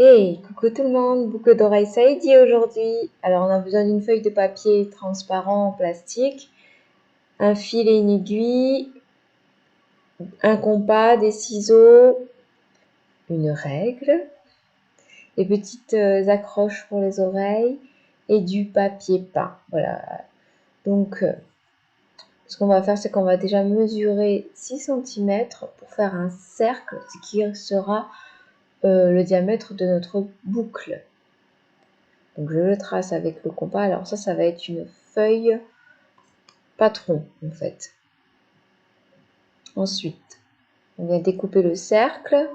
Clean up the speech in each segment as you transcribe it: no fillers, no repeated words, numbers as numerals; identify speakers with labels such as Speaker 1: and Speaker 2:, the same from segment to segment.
Speaker 1: Hey, coucou tout le monde, boucle d'oreilles Saïdi aujourd'hui. Alors on a besoin d'une feuille de papier transparent en plastique, un fil et une aiguille, un compas, des ciseaux, une règle, des petites accroches pour les oreilles et du papier peint. Voilà. Donc ce qu'on va faire, c'est qu'on va déjà mesurer 6 cm pour faire un cercle, ce qui sera le diamètre de notre boucle. Donc je le trace avec le compas. Alors ça va être une feuille patron en fait. Ensuite, on vient découper le cercle,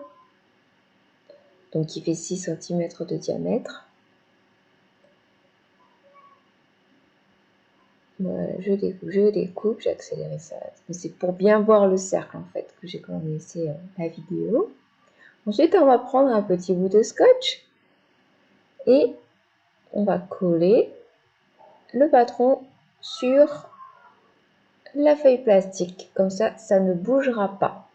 Speaker 1: donc qui fait 6 cm de diamètre. Voilà, je découpe, j'ai accéléré ça. Mais c'est pour bien voir le cercle en fait que j'ai quand même laissé la vidéo. Ensuite, on va prendre un petit bout de scotch et on va coller le patron sur la feuille plastique. Comme ça ne bougera pas.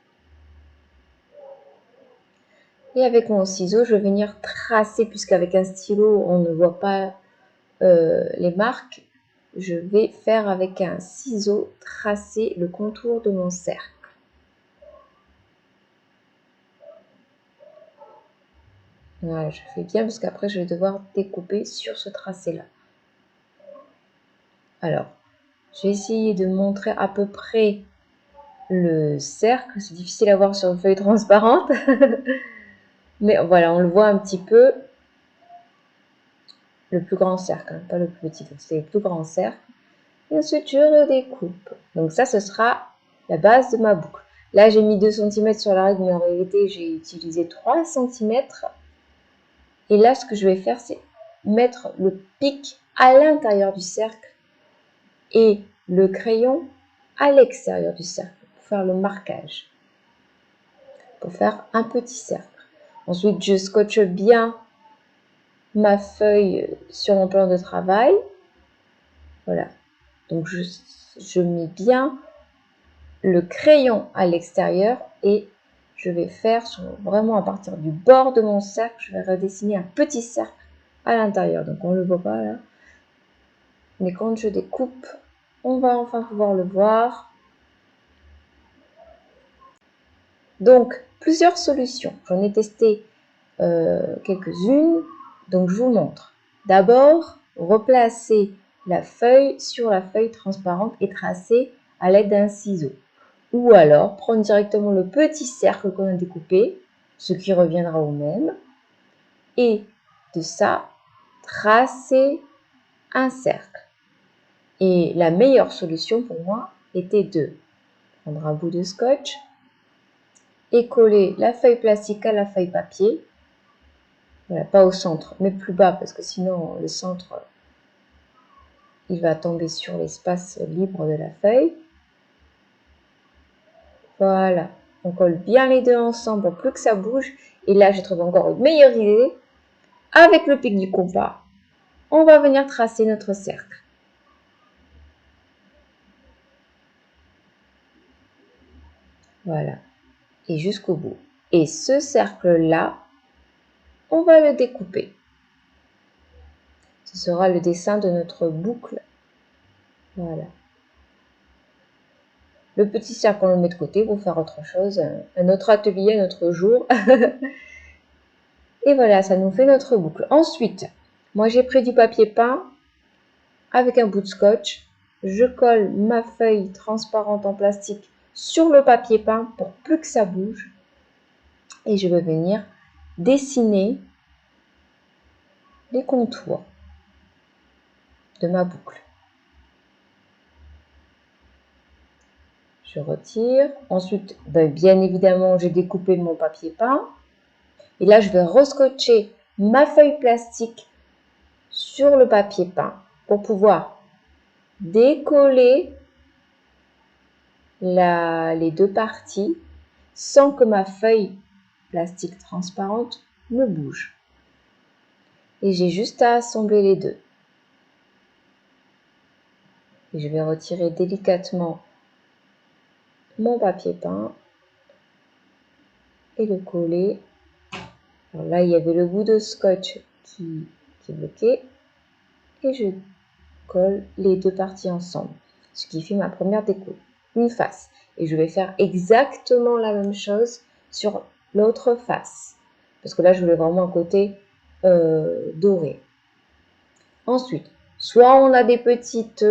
Speaker 1: Et avec mon ciseau, je vais venir tracer, puisqu'avec un stylo, on ne voit pas les marques. Je vais faire avec un ciseau tracer le contour de mon cercle. Voilà, je fais bien parce qu'après, je vais devoir découper sur ce tracé-là. Alors, je vais essayer de montrer à peu près le cercle. C'est difficile à voir sur une feuille transparente. Mais voilà, on le voit un petit peu. Le plus grand cercle, hein, pas le plus petit. C'est le plus grand cercle. Et ensuite, je redécoupe. Donc ça, ce sera la base de ma boucle. Là, j'ai mis 2 cm sur la règle, mais en réalité, j'ai utilisé 3 cm. Et là, ce que je vais faire, c'est mettre le pic à l'intérieur du cercle et le crayon à l'extérieur du cercle pour faire le marquage, pour faire un petit cercle. Ensuite, je scotche bien ma feuille sur mon plan de travail. Voilà. Donc, je mets bien le crayon à l'extérieur et je vais faire vraiment à partir du bord de mon cercle, je vais redessiner un petit cercle à l'intérieur. Donc on ne le voit pas là. Mais quand je découpe, on va enfin pouvoir le voir. Donc plusieurs solutions. J'en ai testé quelques-unes. Donc je vous montre. D'abord, replacer la feuille sur la feuille transparente et tracer à l'aide d'un ciseau. Ou alors prendre directement le petit cercle qu'on a découpé, ce qui reviendra au même, et de ça, tracer un cercle. Et la meilleure solution pour moi était de prendre un bout de scotch et coller la feuille plastique à la feuille papier. Voilà, pas au centre, mais plus bas, parce que sinon le centre, il va tomber sur l'espace libre de la feuille. Voilà, on colle bien les deux ensemble pour plus que ça bouge. Et là, j'ai trouvé encore une meilleure idée. Avec le pic du compas, on va venir tracer notre cercle. Voilà, et jusqu'au bout. Et ce cercle-là, on va le découper. Ce sera le dessin de notre boucle. Voilà. Le petit cercle, on le met de côté pour faire autre chose, un autre atelier, un autre jour. Et voilà, ça nous fait notre boucle. Ensuite, moi j'ai pris du papier peint avec un bout de scotch. Je colle ma feuille transparente en plastique sur le papier peint pour plus que ça bouge. Et je vais venir dessiner les contours de ma boucle. Je retire. Ensuite, bien évidemment, j'ai découpé mon papier peint. Et là, je vais rescotcher ma feuille plastique sur le papier peint pour pouvoir décoller les deux parties sans que ma feuille plastique transparente ne bouge. Et j'ai juste à assembler les deux. Et je vais retirer délicatement mon papier peint et le coller Alors là, il y avait le bout de scotch qui est bloqué. Et je colle les deux parties ensemble. Ce qui fait ma première découpe. Une face. Et je vais faire exactement la même chose sur l'autre face. Parce que là, je voulais vraiment un côté doré. Ensuite, soit on a des petites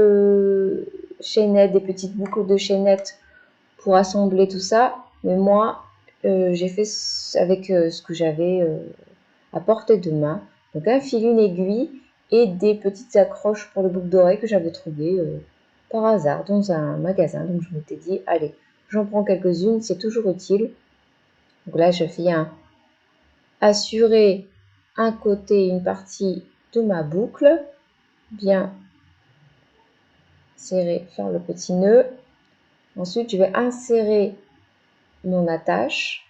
Speaker 1: chaînettes, des petites boucles de chaînettes pour assembler tout ça. Mais moi, j'ai fait avec ce que j'avais à portée de main. Donc un fil, une aiguille et des petites accroches pour le boucle d'oreille que j'avais trouvées par hasard dans un magasin. Donc je m'étais dit, allez, j'en prends quelques-unes, c'est toujours utile. Donc là, je viens assurer un côté, une partie de ma boucle, bien serrer, faire le petit nœud. Ensuite, je vais insérer mon attache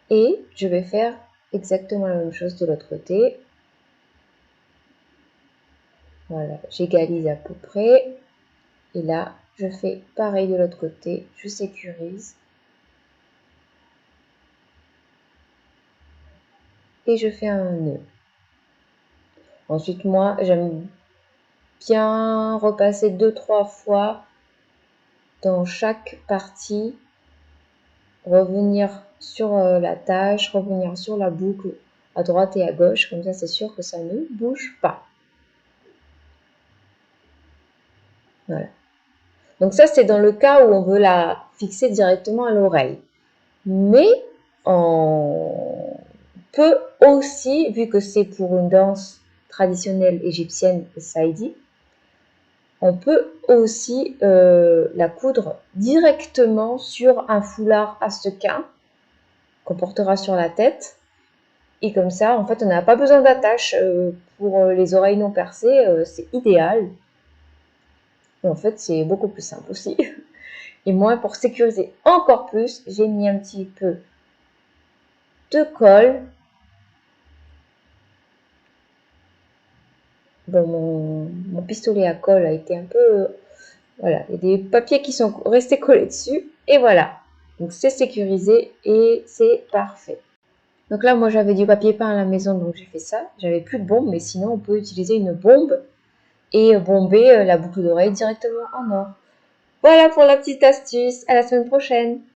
Speaker 1: et je vais faire exactement la même chose de l'autre côté. Voilà, j'égalise à peu près. Et là, je fais pareil de l'autre côté. Je sécurise. Et je fais un nœud. Ensuite, moi, j'aime bien repasser 2-3 fois dans chaque partie. Revenir sur la tâche, revenir sur la boucle à droite et à gauche. Comme ça, c'est sûr que ça ne bouge pas. Voilà. Donc ça, c'est dans le cas où on veut la fixer directement à l'oreille. Mais on peut aussi, vu que c'est pour une danse traditionnelle égyptienne, le saïdi, on peut aussi la coudre directement sur un foulard à sequins qu'on portera sur la tête. Et comme ça, en fait, on n'a pas besoin d'attache pour les oreilles non percées. C'est idéal. Et en fait, c'est beaucoup plus simple aussi. Et moi, pour sécuriser encore plus, j'ai mis un petit peu de colle. Bon, mon pistolet à colle a été un peu... voilà, il y a des papiers qui sont restés collés dessus. Et voilà. Donc, c'est sécurisé et c'est parfait. Donc là, moi, j'avais du papier peint à la maison, donc j'ai fait ça. J'avais plus de bombe, mais sinon, on peut utiliser une bombe et bomber la boucle d'oreille directement en or. Voilà pour la petite astuce. À la semaine prochaine.